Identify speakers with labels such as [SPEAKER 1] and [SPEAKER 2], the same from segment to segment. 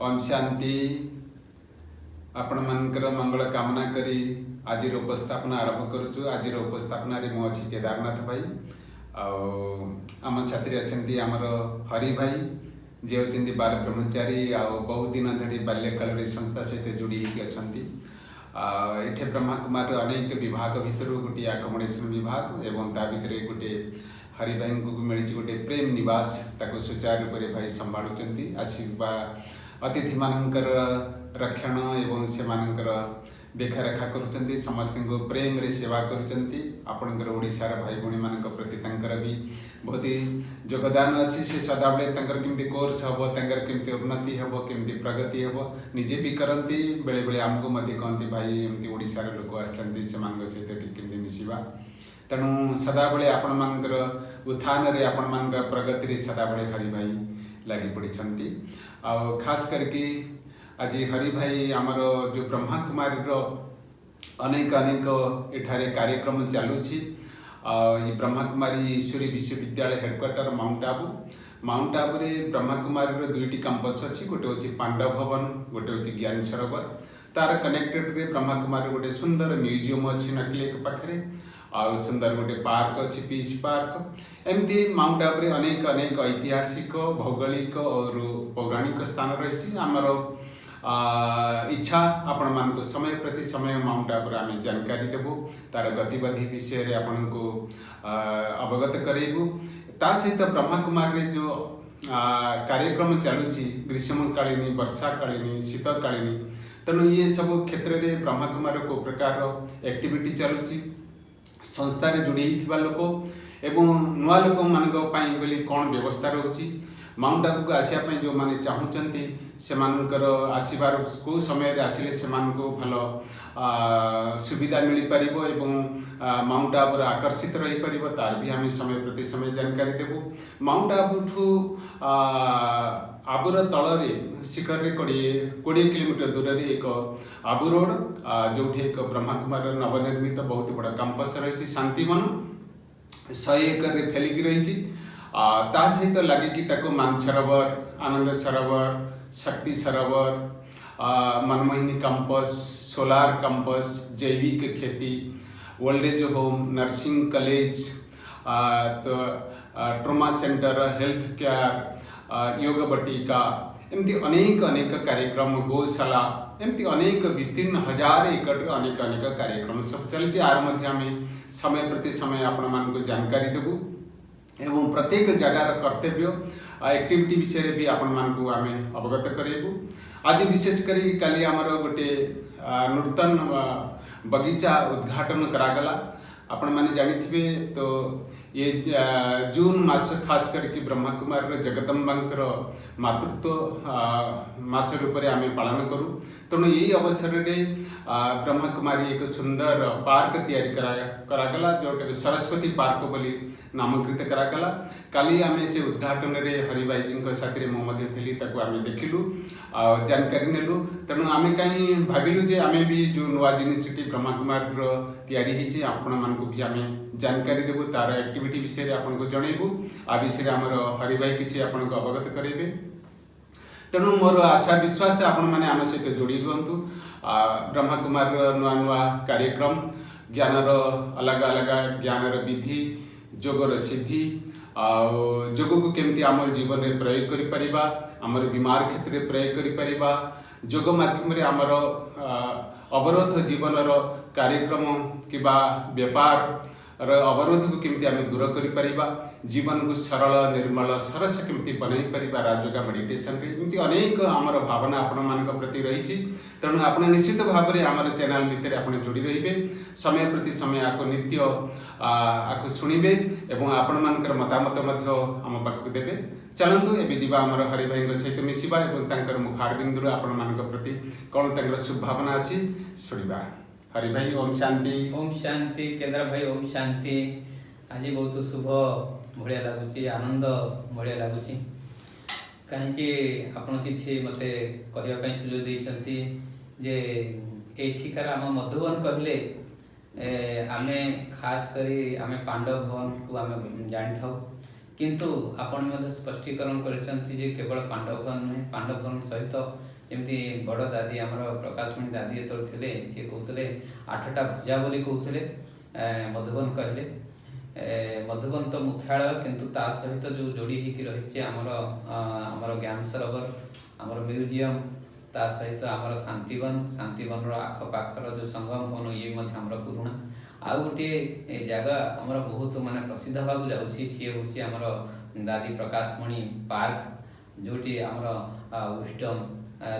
[SPEAKER 1] ओम शांति। आपण मानकर मंगल कामना करी आज उपस्थापना आरंभ करुचु। आज उपस्थापना मु अच्छी केदारनाथ भाई आम साथी अच्छा आमर हरि भाई जी होती बाल ब्रह्मचारी बहुत दिन धरी बाल्यकाल संस्था सहित जोड़ी अच्छा। ये ब्रह्मा कुमार अनेक विभाग भितर गोटे आकोमोडेशन विभाग एवं ता भीतर गोटे हरि भाई को मिली गोटे प्रेम निवास ताको सुचारू रूप से भाई संभालुंट आसवा अतिथि मानकर रक्षण एवं से मानकर देखारेखा करुँच समस्त को प्रेम रे सेवा करुँचर ओडिशार भाई भौणी मान प्रति भी बहुत ही योगदान अच्छी से सदाबले केमती कोर्स हम केमती उन्नति हम केमती प्रगति हम निजे भी करती बेले बेले आमको कहती भाई एमती ओडिशार लोक आसती सहित केमती मिसवा तेणु सदाबले आपण मानकर उत्थान रे आपण मान प्रगति सदाबले हरि भाई लगी पड़ी खास करके आज हरि भाई आमर जो ब्रह्मा कुमारी अनेक अनेक एठारे कार्यक्रम चलुची। ये ब्रह्मा कुमारी ईश्वरी विश्वविद्यालय हेडक्वार्टर माउंट आबू रे ब्रह्मा कुमारी दुईटी कैंपस अच्छी गोटे हूँ पांडव भवन गोटे हूँ ज्ञान सरोवर तार कनेक्टेड रे ब्रह्मा कुमारी गोटे सुंदर म्यूजियम अच्छी नकलेक पाखे आ सुंदर गोटे पार्क अच्छी पीस पार्क एमती माउंट आबू रे अनेक अनेक ऐतिहासिक भौगोलिक और पौराणिक स्थान रही आमर इच्छा आपण मान को समय प्रति समय माउंट आबू आम जानकारी देबू तार गतिविधि विषय रे आपण को अवगत करेबू ता सहित ब्रह्मा कुमार रे जो कार्यक्रम चलुची ग्रीष्मकालीन वर्षाकालीन शीतकालीन तेणु ये सब क्षेत्र में ब्रह्मा कुमार को प्रकार एक्टिविटी चलुची संस्था रे जोड़ी लोक एवं नुआ लोक मान कौन व्यवस्था रोची माउंट आबू को आसापी जो मैंने चाहूँगी से आसबार को समय आसिले से भल सुविधा मिल पार एवं माउंट आबूर आकर्षित रही पार तार भी आम समय प्रति समय जानकारी देवु। माउंट आबू ठू आबूर तल शिखर रे 20 किलोमीटर दूर रे एक आबू रोड जो एक ब्रह्मा कुमार नवनिर्मित बहुत बड़ा कैंपस रही शांतिवन 100 एकर फैलिकी रही ता सहित लगे कि मान सरोवर आनंद सरोवर शक्ति सरोवर मनमोहिनी कैंपस सोलार कैंपस जैविक खेती old age home nursing college तो ट्रोमा सेंटर हेल्थ केयर योग बटिका एमती अनेक अनेक कार्यक्रम गौशाला एमती अनेक विस्तीर्ण 1000 एकड़ अनेक अनेक कार्यक्रम सब चलती आर आम समय प्रति समय आपण मान को जानकारी देबू एवं प्रत्येक जगार कर्तव्य एक्टिविटी विषय भी आपण मान को आम अवगत करेबू। आज विशेष करी काली आमर गोटे नूतन बगीचा उद्घाटन करागला आपण माने जानिथिबे तो ये जून मास खास करके ब्रह्मा कुमार जगदम्बांकर मातृत्व मास रूप में आम पालन करूँ तेणु यही अवसर में ब्रह्मा कुमारी एक सुंदर पार्क तैयारी करागला जोटा सरस्वती पार्क बोली नामकृत करागला। काली आम से उद्घाटन रे हरि भाई जी साथी थी आम देखिलु जानकारी नेलु तेणु आम कहीं भाविलु जे आम भी जो नुआ जिनिस ब्रह्मा कुमार तैयारी आपण मानक भी आम जानकारी देबू तार एक्टिविटी विषय आपन को जनइबू आ विषय आमर हरि भाई किसी आपन को अवगत करेबे। तेणु मोर आशा विश्वास आपण माने आम सहित जोड़ी रुहतु। ब्रह्मा कुमार नुआ नुआ कार्यक्रम ज्ञानर अलग अलग ज्ञानर विधि जोगर सिद्धि जोग को केमती आम जीवन में प्रयोग करि परिबा आमर बीमार क्षेत्र में प्रयोग करि परिबा जोग माध्यम रे आमर अवरोध जीवनर कार्यक्रम किबा व्यापार अवरोध को केमती आम दूर करिपरिबा जीवन को सरल निर्मल सरस केमती बनई परिबा राजयोगा मेडिटेशन रे एमती अनेक आमर भावना आपण मानक प्रति रही तेणु आपण निश्चित भाव में आमर चैनल भितर आपण जोड़ी रहिबे समय प्रति समय आको नित्य आको सुनिबे एवं आपण मानकर मतामत मध्य आम पाखक देबे। चलतु एबे जीवा आमर हरि भाई सहित मिसिबा एवं तांकर मुखारबिंदु आपण मानक प्रति कौन तांकर शुभ भावना अछि सुनिबा। हरि भाई ओम शांति
[SPEAKER 2] केंद्र भाई ओम शांति। आज बहुत शुभ भाया लगुच आनंद भाया लगुच कहीं आपड़ कि मत कहवाई सुजोग देती जे एठिकार आम मधुबन कहले आमे खास करी आमे पांडव भवन को आमे जानी था किंतु आपण मध्य स्पष्टीकरण करछंती जे केवल पांडवघर नुहे पांडवघर सहित जेमती बड़ दादी आमर प्रकाशमणि दादी जो थे सी कहते 8टा भुजा बोली कहते मधुबन कहले मधुबन तो मुख्यालय किंतु ता सहित जो जोड़ी होकर रही आमर ज्ञान सरोवर आमर म्यूजियम ता सहित आमर शांतिवन आखपाखर जो संगम भवन ये आमर पुराणा आउ गोटे जगह आमर बहुत माने प्रसिद्ध होगा जाऊँगी सी हूँ आमर दादी प्रकाशमणि पार्क जोटी आमर विस्डम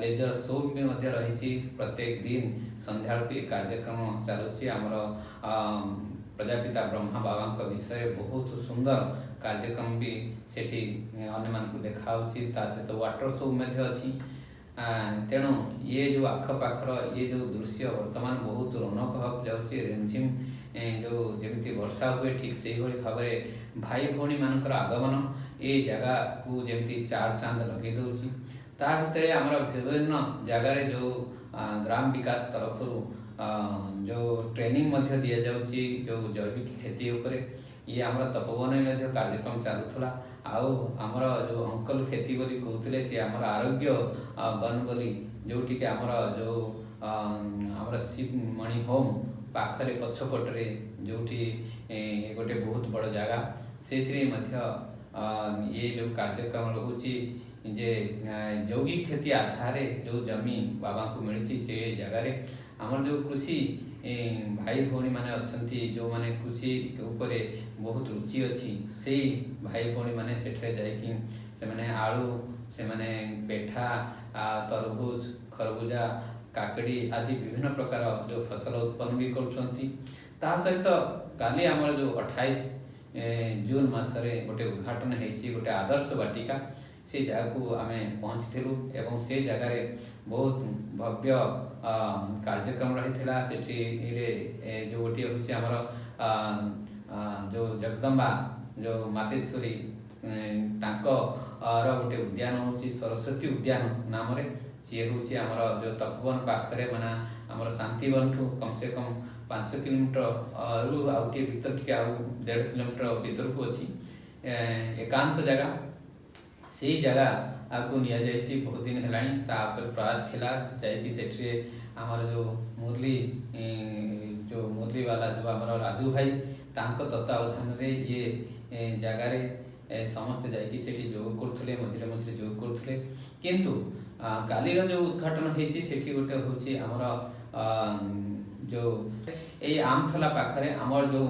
[SPEAKER 2] लेजर शो भी रही प्रत्येक दिन संध्या कार्यक्रम चलुची आमर प्रजापिता ब्रह्मा बाबा विषय बहुत सुंदर कार्यक्रम भी सेठी अन्य मानक देखा सहित वाटर शो अच्छी तेणु ये जो आखपाखर ये जो दृश्य वर्तमान बहुत रौनक होगा जाऊँगी रिमझिम जो जमी वर्षा हुए ठीक से भाव में भाई भौणी मानकर आगमन ये जगह को जमी चार चांद लगे दूसरी ता भितर आमर विभिन्न जगार जो ग्राम विकास तरफ जो ट्रेनिंग दि जाऊँगी जो जैविक खेती उपरे ये आमर तपोवन में कार्यक्रम चलूला आमर जो अंकल खेती बोली कहते सी आमर आरोग्य वन बोली जोटि आमर जो आमर शिवमणि होम पाखरे पछपटे जोटी गोटे बहुत बड़ जगह से ये जो कार्यक्रम रोचे जे जौगिक खेती आधार जो जमी बाबा को मिली से जगार आमर जो कृषि भाई भौणी माने अच्छी जो माने कृषि उपरे बहुत रुचि अच्छी से भाई भौणी माने सेठे जाइकी से माने आलू से माने पेठा तरबूज खरबूजा काकड़ी आदि विभिन्न प्रकार जो फसल उत्पन्न भी करुँच ता सहित काली आमर जो 28 जून मसरे गोटे उद्घाटन होती गोटे आदर्श वाटिका से जगह को आम पहुँचलु एवं से जगार बहुत भव्य कार्यक्रम रही से जो गोटे हूँ आमर जो जगदम्बा जो मातेश्वरी गोटे उद्यान हूँ सरस्वती उद्यान नाम सी हूँ आमर जो तपोवन पाखरे माना आमर शांतिवन ठू कम से कम 5 किलोमीटर रु आउटे भीतर टे 1.5 किलोमीटर भीतर को अच्छी एकांत जगह से जगह आपको निया जाइए बहुत दिन है प्रयास थिला जाइए सेठे आमर जो मुरली वाला जो आमर राजू भाई तांको तत्वावधान रे ये जगार समस्ते जाइए सेठी जोग करथुले मझिरे मझिरे जोग करथुले किंतु कालीर जो उद्घाटन होइछि सेठी गोटे होछि आमर जो ये आमथला पाखरे आमर जो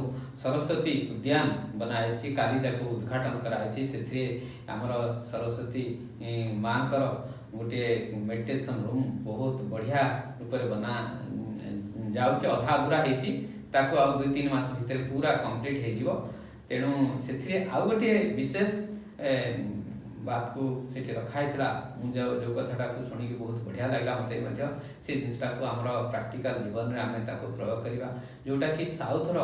[SPEAKER 2] सरस्वती उद्यान बनाई काली ताको उद्घाटन कराई से आमर सरस्वती माँ गोटे मेडिटेशन रूम बहुत बढ़िया रूप बना जाऊँच अधा अधूरा होती ताको आ 2-3 मास भितर पूरा कंप्लीट हो तेणु से आउ गोटे विशेष बात को सेठी रखाई जो कथाटा को शुणी बहुत बढ़िया लगा मत से जिनटा को आमर प्राक्टिकल जीवन में आम प्रयोग करवा जोटा कि साउथर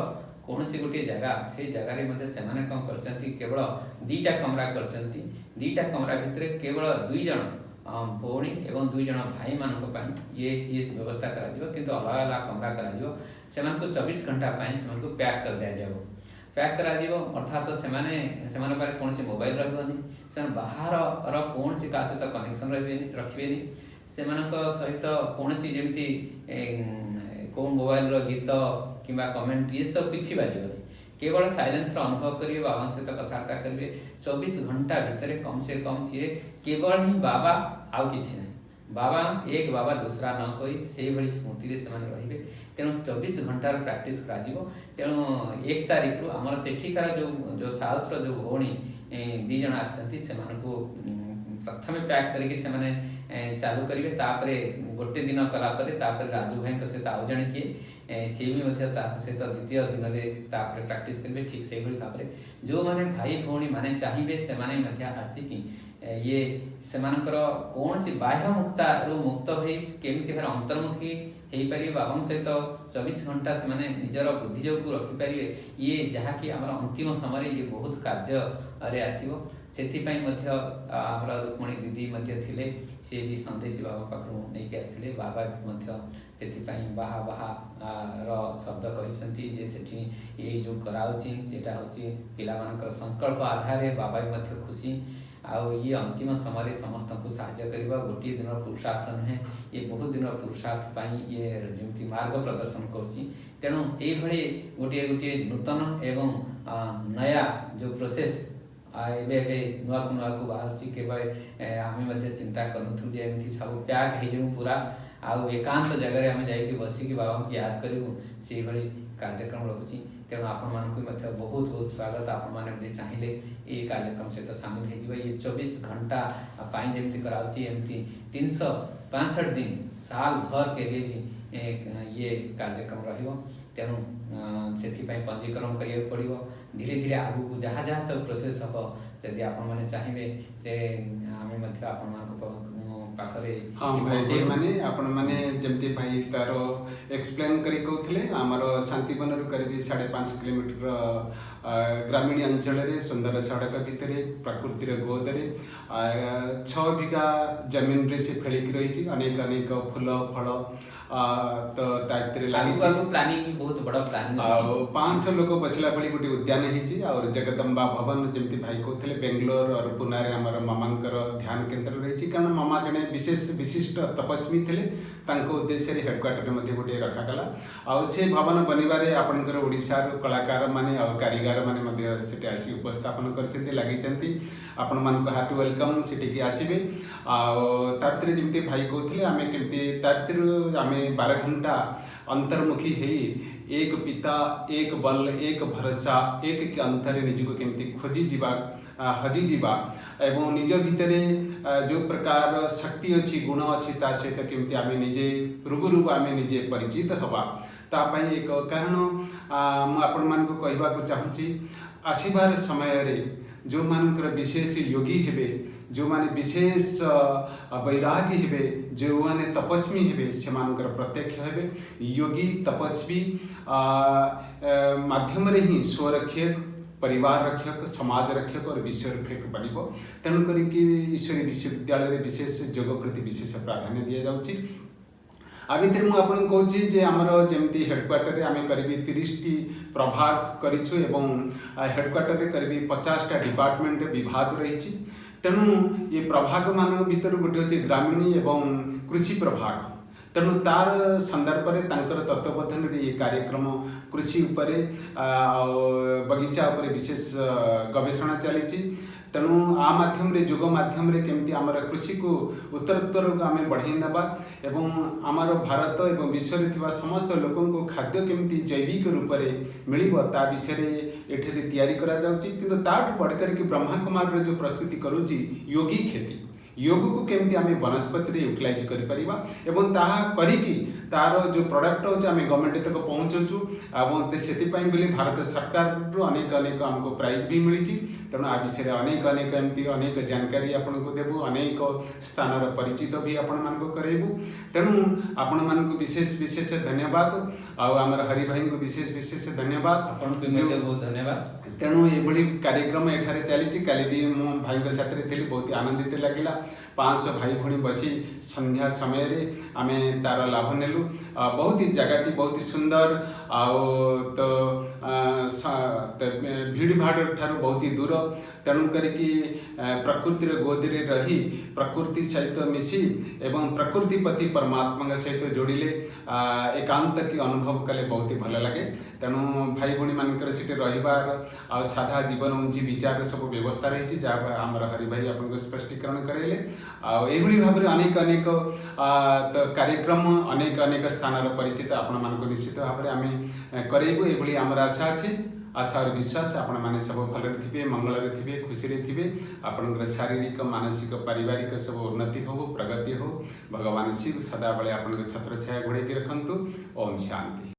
[SPEAKER 2] कौन सी गोटे जगह से जगार से कौन कर केवल 2टा कमरा कर 2टा कमरा भितर केवल 2 जन भौणी एवं 2 जन भाई मान ये व्यवस्था करा किंतु अलग अलग कमरा करा से 24 घंटा से पैक कर दि जाए पैक करा अर्थात से कौन सी मोबाइल रही से बाहर कौन सी का सहित कनेक्शन रखिए से सहित कौन सी जमी कौन मोबाइल गीत कि कमेंट ये सब किसी बाजन केवल साइलेंस अनुभव करेंगे बाबा सहित कथबार्ता करेंगे 24 घंटा भितर कम से कम सी केवल ही बाबा आउ कि बाबा एक बाबा दूसरा न कही से भाई स्मृति से रे तेणु 24 घंटार प्रैक्टिस करा तेणु 1 तारीख रु आमर सेठिकार जो साउथर जो भौणी 2 जन आसको प्रथम पैक करके चालू करेंगे तापरे गोटे दिन कलापर राजू भाई सहित आउ जड़े किए सी भी सहित द्वितीय दिन में प्रैक्टिस करेंगे ठीक से भाव में जो मैंने भाई भौणी मैंने चाहिए से आसिकी ये सेमानकर कौन सी बाह्य मुक्त हो केमी भाव अंतर्मुखी हो पारे बाबा सहित 24 घंटा से निजर बुद्धि जो रखिपारे ये जहाँकि आम अंतिम समय ये बहुत कार्य आसो ସେଥିପାଇଁ ମଧ୍ୟ ଆମର ରୁକ୍ମଣୀ ଦିଦି ମଧ୍ୟ ଥିଲେ, ସିଏ ବି ସନ୍ଦେଶୀ ବାବା ପାଖରୁ ନେଇକି ଆସିଲେ। ବାବା ବି ମଧ୍ୟ ସେଥିପାଇଁ ବାହା ବାହାର ଶବ୍ଦ କହିଛନ୍ତି ଯେ ସେଠି ଏଇ ଯେଉଁ କରାହେଉଛି ସେଇଟା ହେଉଛି ପିଲାମାନଙ୍କର ସଂକଳ୍ପ ଆଧାରରେ ବାବା ବି ମଧ୍ୟ ଖୁସି। ଆଉ ଇଏ ଅନ୍ତିମ ସମୟରେ ସମସ୍ତଙ୍କୁ ସାହାଯ୍ୟ କରିବା ଗୋଟିଏ ଦିନର ପୁରୁଷାର୍ଥ ନୁହେଁ, ଇଏ ବହୁତ ଦିନର ପୁରୁଷାର୍ଥ ପାଇଁ ଇଏ ଯେମିତି ମାର୍ଗ ପ୍ରଦର୍ଶନ କରୁଛି। ତେଣୁ ଏଇଭଳି ଗୋଟିଏ ନୂତନ ଏବଂ ନୟା ଯେଉଁ ପ୍ରୋସେସ୍ ଏବେ ନୂଆକୁ ବାହାରୁଛି, କେବେ ଆମେ ମଧ୍ୟ ଚିନ୍ତା କରୁନଥିଲୁ ଯେ ଏମିତି ସବୁ ପ୍ୟାକ୍ ହେଇଯିବୁ ପୁରା ଆଉ ଏକାନ୍ତ ଜାଗାରେ ଆମେ ଯାଇକି ବସିକି ବାବାଙ୍କୁ ୟାଦ କରିବୁ, ସେଇଭଳି କାର୍ଯ୍ୟକ୍ରମ ରହୁଛି। ତେଣୁ ଆପଣମାନଙ୍କୁ ମଧ୍ୟ ବହୁତ ସ୍ୱାଗତ। ଆପଣମାନେ ଯଦି ଚାହିଁଲେ ଏଇ କାର୍ଯ୍ୟକ୍ରମ ସହିତ ସାମିଲ ହେଇଯିବ। ଇଏ 24 ଘଣ୍ଟା ପାଇଁ ଯେମିତି କରାହେଉଛି, ଏମିତି 365 ଦିନ ସାଲ ଭର କେବେ ବି ଇଏ କାର୍ଯ୍ୟକ୍ରମ ରହିବ। ତେଣୁ ସେଥିପାଇଁ ପଞ୍ଜୀକରଣ କରିବାକୁ ପଡ଼ିବ। ଧୀରେ ଧୀରେ ଆଗକୁ ଯାହା ସବୁ ପ୍ରୋସେସ୍ ହେବ, ଯଦି ଆପଣମାନେ ଚାହିଁବେ ସେ ଆମେ ମଧ୍ୟ ଆପଣମାନଙ୍କ ପାଖରେ
[SPEAKER 1] ମାନେ ଆପଣମାନେ ଯେମିତି ଭାଇ ତାର ଏକ୍ସପ୍ଲେନ୍ କରି କହୁଥିଲେ, ଆମର ଶାନ୍ତିବନରୁ କରିବି 5.5 କିଲୋମିଟର ଗ୍ରାମୀଣ ଅଞ୍ଚଳରେ ସୁନ୍ଦର ସଡ଼କ ଭିତରେ ପ୍ରକୃତିର ଗୋଦରେ 6 ବିଘା ଜମିନରେ ସେ ଫେଳିକି ରହିଛି। ଅନେକ ଫୁଲ ଫଳ ତ ତା ଭିତରେ ଲାଗିଛି। ଆଉ 500 ଲୋକ ବସିଲା ଭଳି ଗୋଟେ ଉଦ୍ୟାନ ହେଇଛି। ଆଉ ଜଗଦମ୍ବା ଭବନ ଯେମିତି ଭାଇ କହୁଥିଲେ, ବେଙ୍ଗଲୋର ଆଉ ପୁନାରେ ଆମର ମାମାଙ୍କର ଧ୍ୟାନ କେନ୍ଦ୍ର ରହିଛି। କାରଣ ମାମା ଜଣେ ବିଶିଷ୍ଟ ତପସ୍ୱୀ ଥିଲେ, ତାଙ୍କ ଉଦ୍ଦେଶ୍ୟରେ ହେଡ଼କ୍ୱାର୍ଟର ମଧ୍ୟ ଗୋଟିଏ ରଖାଗଲା। ଆଉ ସେ ଭବନ ବନିବାରେ ଆପଣଙ୍କର ଓଡ଼ିଶାର କଳାକାରମାନେ ଆଉ କାରିଗରମାନେ ମଧ୍ୟ ସେଠି ଆସି ଉପସ୍ଥାପନ କରିଛନ୍ତି, ଲାଗିଛନ୍ତି। ଆପଣମାନଙ୍କୁ ହାର୍ଟ ୱେଲକମ୍, ସେଠିକି ଆସିବେ। ଆଉ ତା ଭିତରେ ଯେମିତି ଭାଇ କହୁଥିଲେ, ଆମେ କେମିତି ତା ଭିତରୁ ଆମେ 12 ଘଣ୍ଟା ଅନ୍ତର୍ମୁଖୀ ହେଇ ଏକ ପିତା ଏକ ବଲ ଏକ ଭରସା ଏକ କି ଅନ୍ତରେ ନିଜକୁ କେମିତି ଖୋଜିଯିବା ହଜିଯିବା ଏବଂ ନିଜ ଭିତରେ ଯେଉଁ ପ୍ରକାର ଶକ୍ତି ଅଛି, ଗୁଣ ଅଛି, ତା ସହିତ କେମିତି ଆମେ ନିଜେ ରୁବୁରୁ ଆମେ ନିଜେ ପରିଚିତ ହେବା, ତା ପାଇଁ ଏକ କାରଣ ମୁଁ ଆପଣମାନଙ୍କୁ କହିବାକୁ ଚାହୁଁଛି। ଆସିବାର ସମୟରେ ଯେଉଁମାନଙ୍କର ବିଶେଷ ଯୋଗୀ ହେବେ, ଯେଉଁମାନେ ବିଶେଷ ବୈରାଗୀ ହେବେ, ଯେଉଁମାନେ ତପସ୍ୱୀ ହେବେ, ସେମାନଙ୍କର ପ୍ରତ୍ୟକ୍ଷ ହେବେ। ଯୋଗୀ ତପସ୍ୱୀ ମାଧ୍ୟମରେ ହିଁ ସ୍ୱରକ୍ଷକ, परिवार रक्षक, समाज रक्षक और विश्व रक्षक बनिब। तेणुक ईश्वरी विश्वविद्यालय विशेष योग प्रति विशेष प्राधान्य दि जाऊँगी। आ भितर मुझे आपको कहूँ जे आमर जमी हेडक्वार्टर आम करी 30टी प्रभाग करूँ एवं हेडक्वार्टर करी 50टा डिपार्टमेंट विभाग रही। तेणु ये प्रभाग मान भर गोटे हूँ ग्रामीण एवं कृषि प्रभाग। तेणु तार संदर्भ में तत्वबोधन ये कार्यक्रम कृषि उपरे बगीचा उपरे विशेष गवेषणा चली। तेणु आ माध्यम युग माध्यम केमती आमर कृषि को उत्तरोत्तर आम बढ़ाई नेबा एवं आमर भारत एवं विश्व में समस्त लोकों को खाद्य केमती जैविक रूप से मिलिबो ता विषय एठे तैयारी करा जाउची। किंतु ताठु बढ़कर कि ब्रह्मा कुमार जो प्रस्तुति करूची योगी खेती, योग को केमती आम वनस्पति यूटिलाइज करें करिकी तार जो प्रोडक्ट होचे आम गवर्नमेंट तक पहुँचुचु और से भारत सरकार अनेक आमको प्राइज भी मिली। तेणु आ विषय अनेक एमती अनेक जानकारी आपको देवु, अनेक स्थान परिचित भी आपण करेबू। तेणु आपण मानक विशेष धन्यवाद। आमर हरि भाई को विशेष धन्यवाद।
[SPEAKER 2] बहुत धन्यवाद।
[SPEAKER 1] तेणु ये कार्यक्रम एठारे चली। काली भी मो भाई साथ थी, बहुत आनंदित लगिला। 500 भाई भौणी बसी संध्या समय आम तार लाभ नेलु। बहुत ही जगह बहुत ही सुंदर तो भीड़ भाड़ ठार बहुत ही दूर। तेणु करिकी प्रकृतिर गोदरे रही प्रकृति सहित मिसी एवं प्रकृति पति परमात्मा सहित जोड़िले एकांत की अनुभव कले बहुत ही भल लगे। तेणु भाई भौणी मानकर सेठी रहिबार आ साधा जीवन उंची विचार सब व्यवस्था रही, जहाँ आमर हरि भाई आपको स्पष्टीकरण करेले। आभली भाव में अनेक तो कार्यक्रम अनेक स्थान परिचित आपण मानक निश्चित भाव में आम करेबू ये आमर आशा अच्छी। आशा और विश्वास आपण मैंने सब भल थे, मंगल थे, खुशी थे। आपंकर शारीरिक मानसिक पारिवारिक सब उन्नति हो, प्रगति हो। भगवान शिव सदाबले आपण छत्र छाया घोड़े रखु। ओम शांति।